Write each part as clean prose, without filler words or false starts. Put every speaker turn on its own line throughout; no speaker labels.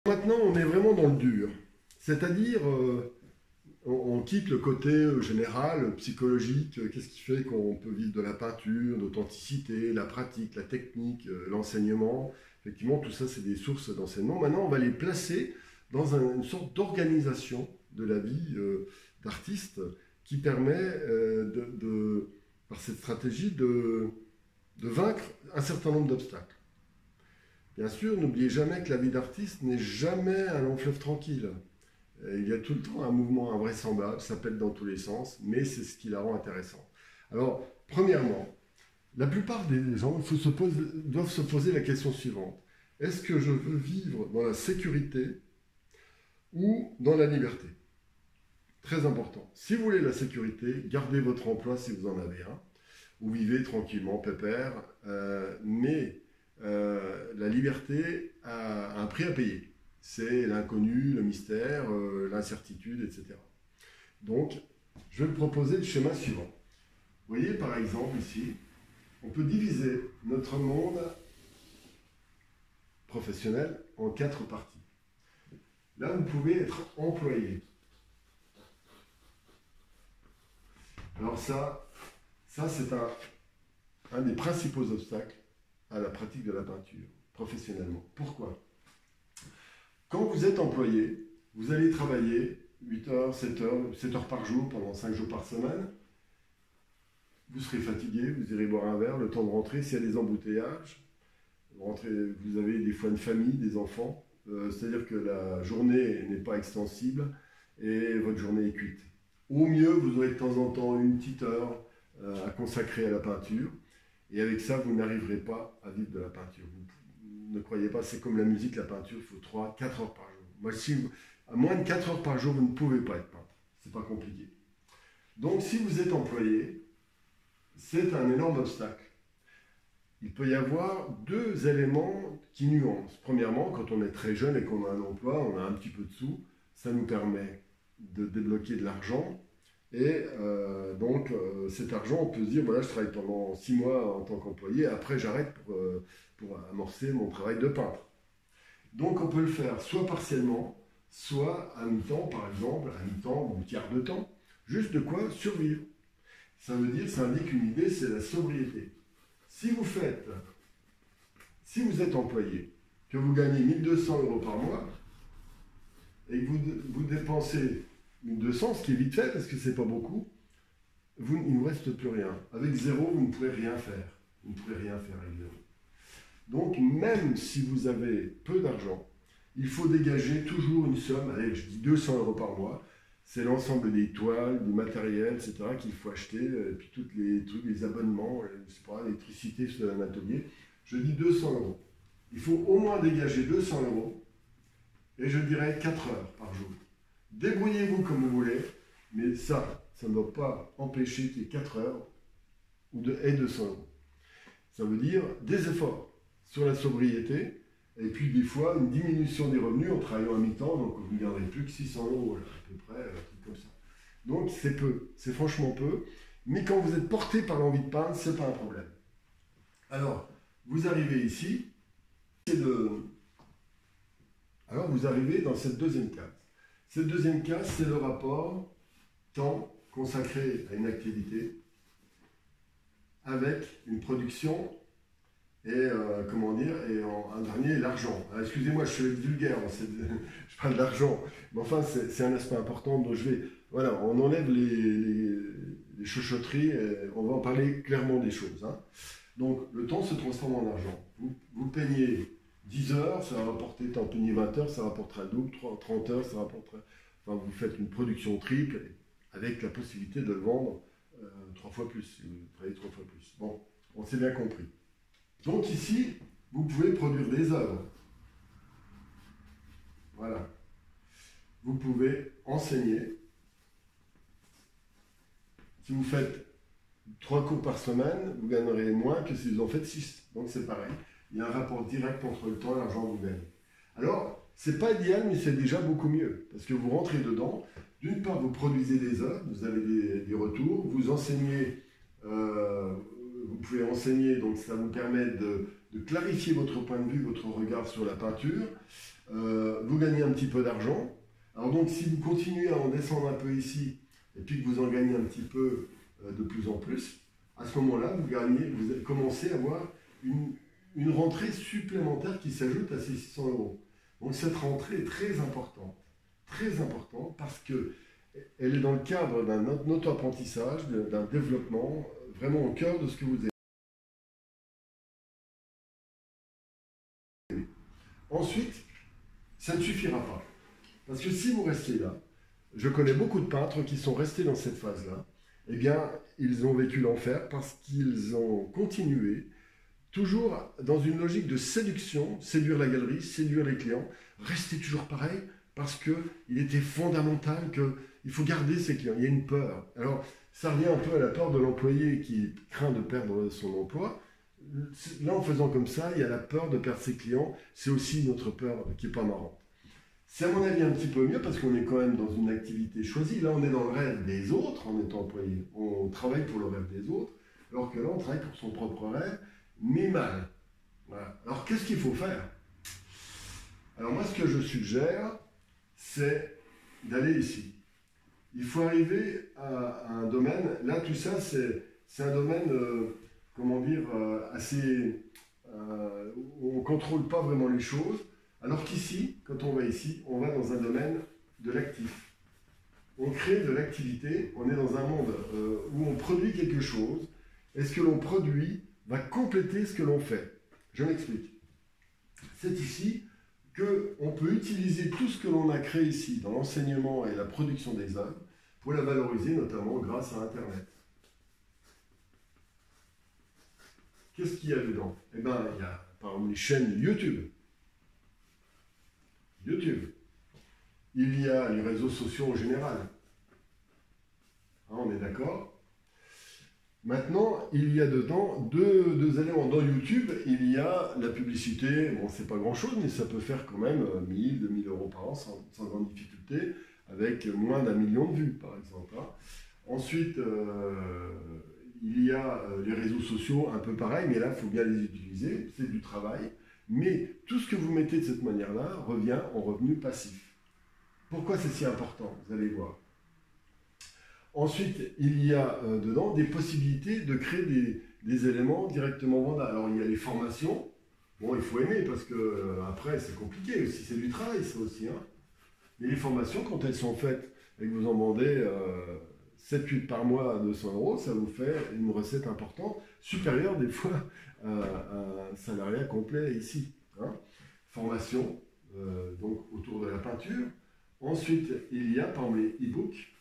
Maintenant, on est vraiment dans le dur. C'est-à-dire, on quitte le côté général, psychologique, qu'est-ce qui fait qu'on peut vivre de la peinture, l'authenticité, la pratique, la technique, l'enseignement. Effectivement, tout ça, c'est des sources d'enseignement. Maintenant, on va les placer dans une sorte d'organisation de la vie d'artiste qui permet, par cette stratégie, de vaincre un certain nombre d'obstacles. Bien sûr, n'oubliez jamais que la vie d'artiste n'est jamais un long fleuve tranquille. Il y a tout le temps un mouvement invraisemblable, ça pète dans tous les sens, mais c'est ce qui la rend intéressante. Alors, premièrement, la plupart des gens doivent se poser la question suivante. Est-ce que je veux vivre dans la sécurité ou dans la liberté? Très important. Si vous voulez la sécurité, gardez votre emploi si vous en avez un, ou vivez tranquillement, pépère, mais la liberté a un prix à payer. C'est l'inconnu, le mystère, l'incertitude, etc. Donc, je vais vous proposer le schéma suivant. Vous voyez, par exemple, ici, on peut diviser notre monde professionnel en 4 parties. Là, vous pouvez être employé. Alors ça c'est un des principaux obstacles à la pratique de la peinture, professionnellement. Pourquoi? Quand vous êtes employé, vous allez travailler 8 heures, 7 heures par jour, pendant 5 jours par semaine. Vous serez fatigué, vous irez boire un verre, le temps de rentrer, s'il y a des embouteillages. Vous avez des fois une famille, des enfants, c'est-à-dire que la journée n'est pas extensible et votre journée est cuite. Au mieux, vous aurez de temps en temps une petite heure à consacrer à la peinture. Et avec ça, vous n'arriverez pas à vivre de la peinture. Vous ne croyez pas, c'est comme la musique, la peinture, il faut 3-4 heures par jour. Moi, à moins de 4 heures par jour, vous ne pouvez pas être peintre. C'est pas compliqué. Donc, si vous êtes employé, c'est un énorme obstacle. Il peut y avoir 2 éléments qui nuancent. Premièrement, quand on est très jeune et qu'on a un emploi, on a un petit peu de sous, ça nous permet de débloquer de l'argent. Et donc, cet argent, on peut se dire, voilà, je travaille pendant 6 mois en tant qu'employé, après j'arrête pour amorcer mon travail de peintre. Donc, on peut le faire soit partiellement, soit à mi-temps, par exemple, à mi-temps ou tiers de temps, juste de quoi survivre. Ça veut dire, ça indique une idée, c'est la sobriété. Si vous êtes employé, que vous gagnez 1 200 € par mois, et que vous dépensez 1 200, ce qui est vite fait parce que c'est pas beaucoup, il ne vous reste plus rien. Avec 0, vous ne pouvez rien faire. Vous ne pouvez rien faire avec 0. Donc, même si vous avez peu d'argent, il faut dégager toujours une somme, allez, je dis 200 € par mois, c'est l'ensemble des toiles, du matériel, etc. qu'il faut acheter, et puis tous les trucs, les abonnements, je sais pas, l'électricité sur un atelier. Je dis 200 €. Il faut au moins dégager 200 €, et je dirais 4 heures par jour. Débrouillez-vous comme vous voulez, mais ça ne doit pas empêcher qu'il y ait 4 heures et 200 €. Ça veut dire des efforts sur la sobriété, et puis des fois une diminution des revenus en travaillant à mi-temps, donc vous ne garderez plus que 600 € à peu près, un truc comme ça. Donc c'est peu, c'est franchement peu, mais quand vous êtes porté par l'envie de peindre, ce n'est pas un problème. Alors, vous arrivez ici, alors vous arrivez dans cette deuxième case. Cette deuxième case, c'est le rapport temps consacré à une activité avec une production et, un dernier, l'argent. Excusez-moi, je suis vulgaire, je parle d'argent, mais enfin, c'est un aspect important dont voilà, on enlève les chuchotteries, et on va en parler clairement des choses. Hein. Donc, le temps se transforme en argent. Vous peignez 10 heures, ça va rapporter, tant peigner 20 heures, ça rapportera le double, 30 heures, ça rapportera... Enfin, vous faites une production triple avec la possibilité de le vendre 3 fois plus, vous travaillez 3 fois plus. Bon, on s'est bien compris. Donc ici, vous pouvez produire des œuvres. Voilà. Vous pouvez enseigner. Si vous faites 3 cours par semaine, vous gagnerez moins que si vous en faites 6. Donc c'est pareil. Il y a un rapport direct entre le temps et l'argent que vous gagnez. Alors, c'est pas idéal, mais c'est déjà beaucoup mieux. Parce que vous rentrez dedans. D'une part, vous produisez des œuvres, vous avez des retours, vous enseignez vous pouvez enseigner, donc ça vous permet de clarifier votre point de vue, votre regard sur la peinture. Vous gagnez un petit peu d'argent. Alors donc si vous continuez à en descendre un peu ici, et puis que vous en gagnez un petit peu de plus en plus, à ce moment-là, vous commencez à avoir une rentrée supplémentaire qui s'ajoute à ces 600 euros. Donc cette rentrée est très importante parce que elle est dans le cadre d'un auto-apprentissage, d'un développement vraiment au cœur de ce que vous êtes. Ensuite, ça ne suffira pas. Parce que si vous restez là, je connais beaucoup de peintres qui sont restés dans cette phase-là, eh bien, ils ont vécu l'enfer parce qu'ils ont continué, toujours dans une logique de séduction, séduire la galerie, séduire les clients, rester toujours pareil, parce qu'il était fondamental qu'il faut garder ses clients. Il y a une peur. Alors, ça revient un peu à la peur de l'employé qui craint de perdre son emploi. Là, en faisant comme ça, il y a la peur de perdre ses clients. C'est aussi notre peur qui n'est pas marrante. C'est à mon avis un petit peu mieux parce qu'on est quand même dans une activité choisie. Là, on est dans le rêve des autres en étant employé. On travaille pour le rêve des autres, alors que là, on travaille pour son propre rêve, mais mal. Voilà. Alors, qu'est-ce qu'il faut faire? Alors moi, ce que je suggère, c'est d'aller ici. Il faut arriver à un domaine, là tout ça c'est un domaine, comment dire, assez, où on ne contrôle pas vraiment les choses, alors qu'ici, quand on va ici, on va dans un domaine de l'actif. On crée de l'activité, on est dans un monde où on produit quelque chose, et ce que l'on produit va compléter ce que l'on fait. Je m'explique. C'est ici qu'on peut utiliser tout ce que l'on a créé ici dans l'enseignement et la production des œuvres pour la valoriser, notamment grâce à Internet. Qu'est-ce qu'il y a dedans? Eh bien, il y a par exemple les chaînes YouTube. Il y a les réseaux sociaux en général. Hein, on est d'accord? Maintenant, il y a dedans deux éléments. Dans YouTube, il y a la publicité. Bon, c'est pas grand-chose, mais ça peut faire quand même 1000, 2000 euros par an sans grande difficulté, avec moins d'1 million de vues, par exemple. Hein. Ensuite, il y a les réseaux sociaux, un peu pareil, mais là, il faut bien les utiliser. C'est du travail. Mais tout ce que vous mettez de cette manière-là revient en revenu passif. Pourquoi c'est si important? Vous allez voir. Ensuite, il y a dedans des possibilités de créer des éléments directement vendables. Alors, il y a les formations. Bon, il faut aimer parce que après, c'est compliqué aussi. C'est du travail, ça aussi. Hein. Mais les formations, quand elles sont faites et que vous en vendez 7-8 par mois à 200 euros, ça vous fait une recette importante, supérieure des fois à un salariat complet ici. Hein. Formation, donc autour de la peinture. Ensuite, il y a par exemple les e-books,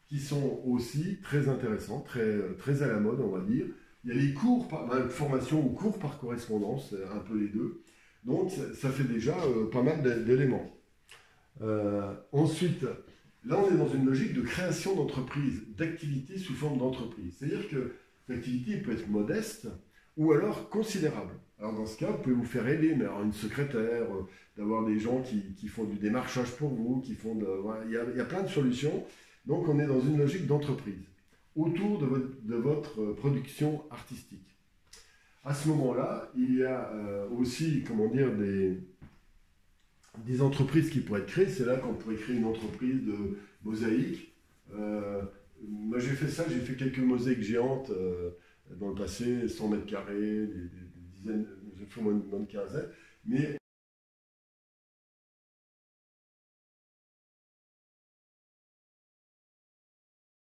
qui sont aussi très intéressants, très à la mode, on va dire. Il y a les cours, formation ou cours par correspondance, un peu les deux. Donc, ça fait déjà pas mal d'éléments. Ensuite, là, on est dans une logique de création d'entreprise, d'activité sous forme d'entreprise. C'est-à-dire que l'activité peut être modeste ou alors considérable. Alors, dans ce cas, vous pouvez vous faire aider, mais alors une secrétaire, d'avoir des gens qui font du démarchage pour vous, voilà, il y a plein de solutions. Donc, on est dans une logique d'entreprise, autour de votre production artistique. À ce moment-là, il y a aussi, comment dire, des entreprises qui pourraient être créées. C'est là qu'on pourrait créer une entreprise de mosaïque. Moi, j'ai fait ça, j'ai fait quelques mosaïques géantes dans le passé, 100 mètres carrés, des dizaines, j'ai fait moins de quinzaine. Mais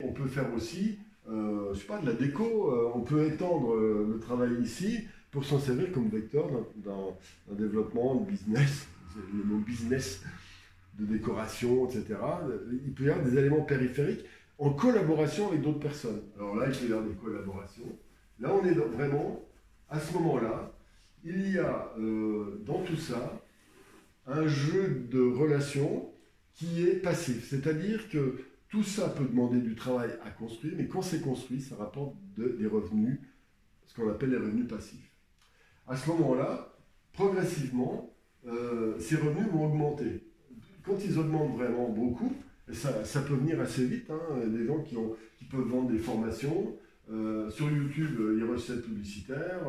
on peut faire aussi, je sais pas, de la déco. On peut étendre le travail ici pour s'en servir comme vecteur d'un développement de business, le mot business, de décoration, etc. Il peut y avoir des éléments périphériques en collaboration avec d'autres personnes. Alors là, il peut y avoir des collaborations. Là, on est vraiment, à ce moment-là, il y a dans tout ça un jeu de relations qui est passif. C'est-à-dire que tout ça peut demander du travail à construire, mais quand c'est construit, ça rapporte des revenus, ce qu'on appelle les revenus passifs. À ce moment-là, progressivement, ces revenus vont augmenter. Quand ils augmentent vraiment beaucoup, Et ça peut venir assez vite, hein, des gens qui peuvent vendre des formations. Sur YouTube, les recettes publicitaires,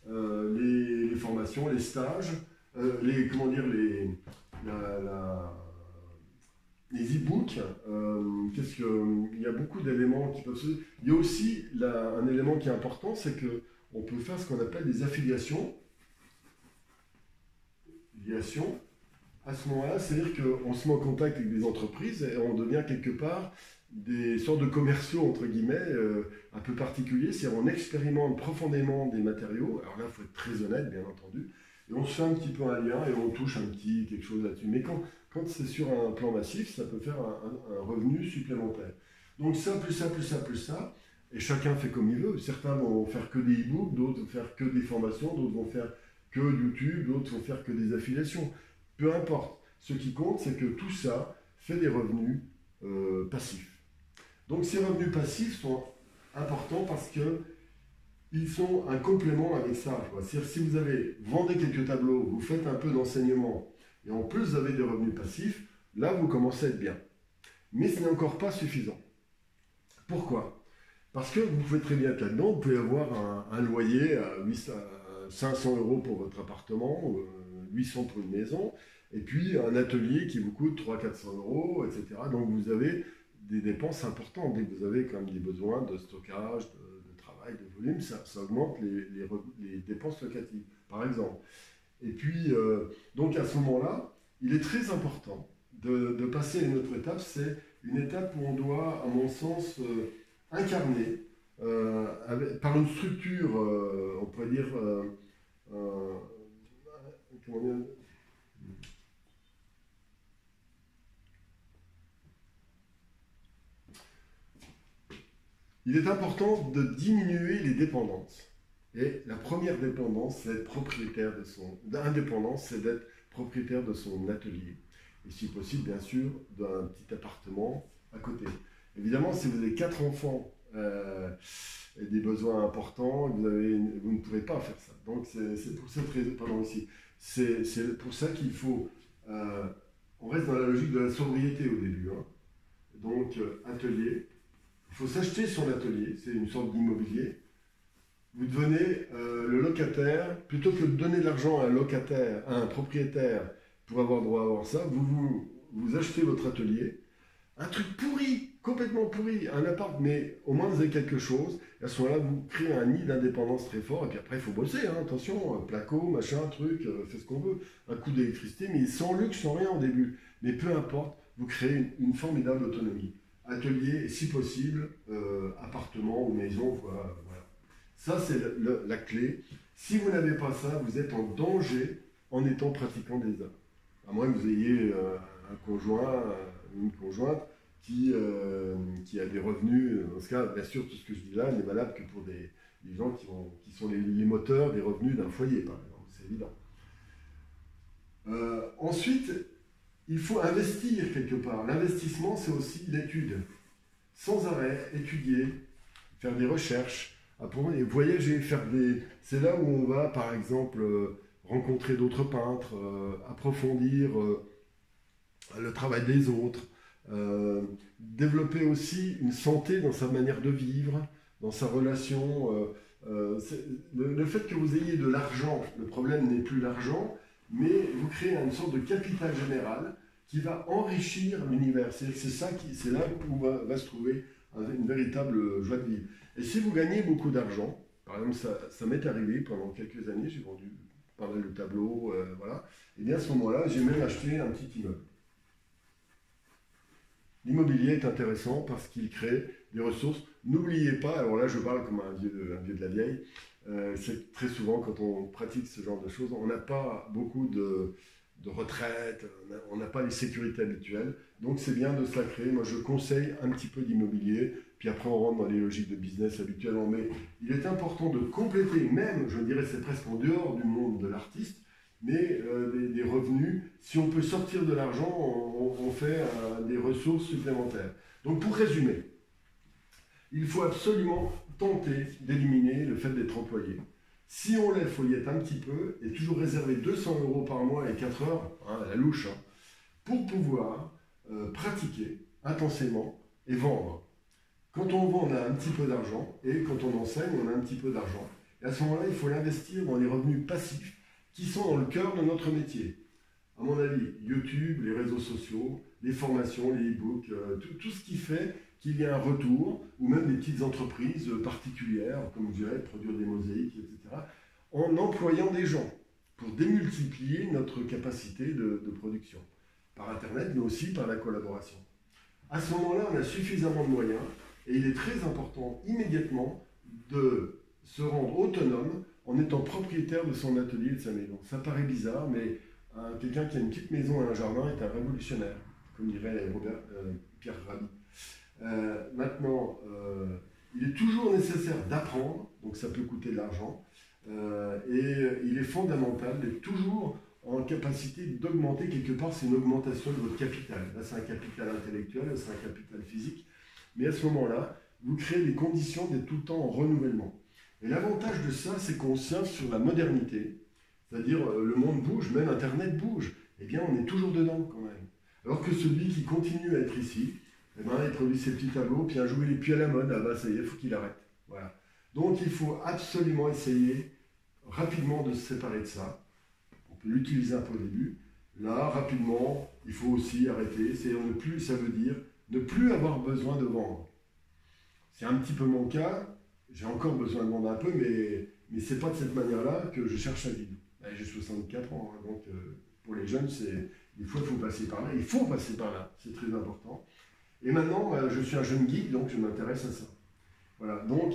les formations, les stages, comment dire, les e-books. Il y a beaucoup d'éléments qui peuvent se... Il y a aussi un élément qui est important, c'est qu'on peut faire ce qu'on appelle des affiliations. À ce moment-là, c'est-à-dire qu'on se met en contact avec des entreprises et on devient quelque part des sortes de commerciaux, entre guillemets, un peu particuliers. C'est-à-dire on expérimente profondément des matériaux. Alors là, il faut être très honnête, bien entendu. Et on se fait un petit peu un lien et on touche quelque chose là-dessus. Mais quand c'est sur un plan massif, ça peut faire un revenu supplémentaire. Donc ça, plus ça, plus ça, plus ça. Et chacun fait comme il veut. Certains vont faire que des e-books, d'autres vont faire que des formations, d'autres vont faire que YouTube, d'autres vont faire que des affiliations. Peu importe. Ce qui compte, c'est que tout ça fait des revenus passifs. Donc ces revenus passifs sont importants parce qu'ils sont un complément avec ça. C'est-à-dire si vous vendez quelques tableaux, vous faites un peu d'enseignement, et en plus vous avez des revenus passifs, là vous commencez à être bien. Mais ce n'est encore pas suffisant. Pourquoi? Parce que vous pouvez très bien être là-dedans, vous pouvez avoir un loyer à 500 € pour votre appartement, 800 pour une maison, et puis un atelier qui vous coûte 300-400 €, etc. Donc vous avez des dépenses importantes. Dès que vous avez quand même des besoins de stockage, de travail, de volume, ça augmente les dépenses locatives, par exemple. Et puis, donc à ce moment-là, il est très important de passer à une autre étape. C'est une étape où on doit, à mon sens, incarner par une structure, on pourrait dire, comment dire, il est important de diminuer les dépendances. Et la première dépendance, c'est d'être propriétaire de son... L'indépendance, c'est d'être propriétaire de son atelier. Et si possible, bien sûr, d'un petit appartement à côté. Évidemment, si vous avez 4 enfants et des besoins importants, vous ne pouvez pas faire ça. Donc, c'est pour cette raison, pardon, ici. C'est pour ça qu'il faut... on reste dans la logique de la sobriété au début. Hein. Donc, atelier. Il faut s'acheter son atelier, c'est une sorte d'immobilier. Vous devenez le locataire, plutôt que de donner de l'argent à un locataire, à un propriétaire pour avoir droit à avoir ça, vous achetez votre atelier, un truc pourri, complètement pourri, un appart, mais au moins vous avez quelque chose, et à ce moment-là, vous créez un nid d'indépendance très fort, et puis après il faut bosser, hein, attention, placo, machin, truc, fait ce qu'on veut, un coup d'électricité, mais sans luxe, sans rien au début. Mais peu importe, vous créez une formidable autonomie. Atelier et si possible, appartement ou maison, voilà. Ça, c'est la clé. Si vous n'avez pas ça, vous êtes en danger en étant pratiquant des arts. À moins que vous ayez un conjoint, une conjointe qui a des revenus. Dans ce cas, bien sûr, tout ce que je dis là n'est valable que pour des gens qui sont les moteurs des revenus d'un foyer, par exemple. C'est évident. Ensuite, il faut investir quelque part. L'investissement, c'est aussi l'étude. Sans arrêt, étudier, faire des recherches, apprendre et voyager, c'est là où on va, par exemple, rencontrer d'autres peintres, approfondir le travail des autres, développer aussi une santé dans sa manière de vivre, dans sa relation. Le fait que vous ayez de l'argent, le problème n'est plus l'argent, mais vous créez une sorte de capital général qui va enrichir l'univers. C'est là où va se trouver une véritable joie de vivre. Et si vous gagnez beaucoup d'argent, par exemple, ça m'est arrivé pendant quelques années, j'ai vendu pas mal de tableaux, voilà, et bien à ce moment-là, j'ai même acheté un petit immeuble. L'immobilier est intéressant parce qu'il crée des ressources. N'oubliez pas, alors là je parle comme un vieux de la vieille, c'est très souvent quand on pratique ce genre de choses, on n'a pas beaucoup de retraite, on n'a pas les sécurités habituelles, donc c'est bien de se la créer. Moi je conseille un petit peu d'immobilier, puis après on rentre dans les logiques de business habituellement, mais il est important de compléter, même, je dirais c'est presque en dehors du monde de l'artiste, mais des revenus. Si on peut sortir de l'argent, on fait des ressources supplémentaires. Donc pour résumer, il faut absolument tenter d'éliminer le fait d'être employé. Si on l'est, il faut y être un petit peu, et toujours réserver 200 € par mois et 4 heures, hein, à la louche, hein, pour pouvoir pratiquer intensément et vendre. Quand on vend, on a un petit peu d'argent, et quand on enseigne, on a un petit peu d'argent. Et à ce moment-là, il faut l'investir dans les revenus passifs qui sont dans le cœur de notre métier. À mon avis, YouTube, les réseaux sociaux, les formations, les e-books, tout ce qui fait qu'il y a un retour, ou même des petites entreprises particulières, comme je dirais, produire des mosaïques, etc., en employant des gens pour démultiplier notre capacité de production, par Internet, mais aussi par la collaboration. À ce moment-là, on a suffisamment de moyens, et il est très important immédiatement de se rendre autonome en étant propriétaire de son atelier et de sa maison. Ça paraît bizarre, mais quelqu'un qui a une petite maison et un jardin est un révolutionnaire, comme dirait Pierre Rabhi. Maintenant, il est toujours nécessaire d'apprendre, donc ça peut coûter de l'argent, et il est fondamental d'être toujours en capacité d'augmenter quelque part, c'est une augmentation de votre capital. Là, c'est un capital intellectuel, là, c'est un capital physique, mais à ce moment-là, vous créez les conditions d'être tout le temps en renouvellement. Et l'avantage de ça, c'est qu'on surfe sur la modernité, c'est-à-dire le monde bouge, même Internet bouge, eh bien on est toujours dedans quand même. Alors que celui qui continue à être ici, eh ben, il produit ses petits tableaux, puis un jour il est plus à la mode, ah bah ça y est, il faut qu'il arrête. Voilà. Donc il faut absolument essayer rapidement de se séparer de ça. On peut l'utiliser un peu au début. Là, rapidement, il faut aussi arrêter. C'est-à-dire ne plus, ça veut dire ne plus avoir besoin de vendre. C'est un petit peu mon cas. J'ai encore besoin de vendre un peu, mais ce n'est pas de cette manière-là que je cherche à vivre. J'ai 64 ans, hein, donc pour les jeunes, des fois il faut passer par là. Il faut passer par là, c'est très important. Et maintenant, je suis un jeune geek, donc je m'intéresse à ça. Voilà, donc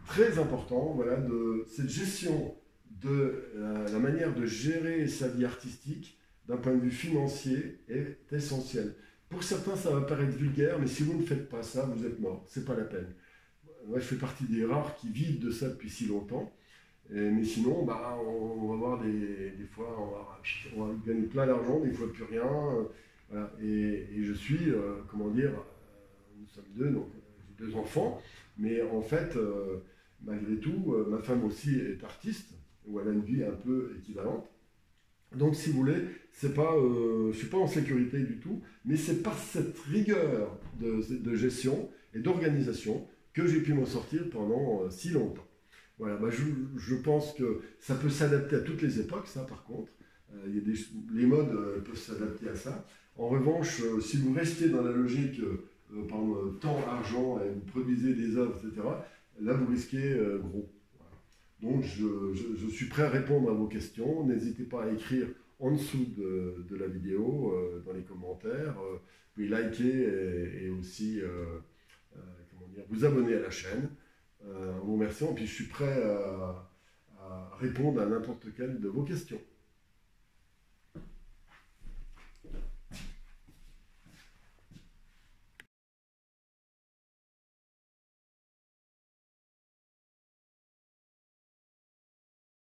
très important, voilà, de cette gestion de la manière de gérer sa vie artistique d'un point de vue financier est essentielle. Pour certains, ça va paraître vulgaire, mais si vous ne faites pas ça, vous êtes mort. C'est pas la peine. Moi, je fais partie des rares qui vivent de ça depuis si longtemps. Mais sinon, bah, on va voir des fois, on va gagner plein d'argent, des fois plus rien. Voilà. Et je suis, comment dire, nous sommes deux, donc j'ai deux enfants. Mais en fait, malgré tout, ma femme aussi est artiste, où elle a une vie un peu équivalente. Donc, si vous voulez, je ne suis pas en sécurité du tout, mais c'est par cette rigueur de gestion et d'organisation que j'ai pu m'en sortir pendant si longtemps. Voilà, bah je pense que ça peut s'adapter à toutes les époques, ça par contre. Les modes peuvent s'adapter à ça. En revanche, si vous restez dans la logique, par exemple, temps, argent, et vous produisez des œuvres, etc., là vous risquez gros. Donc, je suis prêt à répondre à vos questions. N'hésitez pas à écrire en dessous de la vidéo, dans les commentaires. Vous pouvez liker et aussi comment dire, vous abonner à la chaîne. En vous remerciant. Et puis, je suis prêt à répondre à n'importe quelle de vos questions.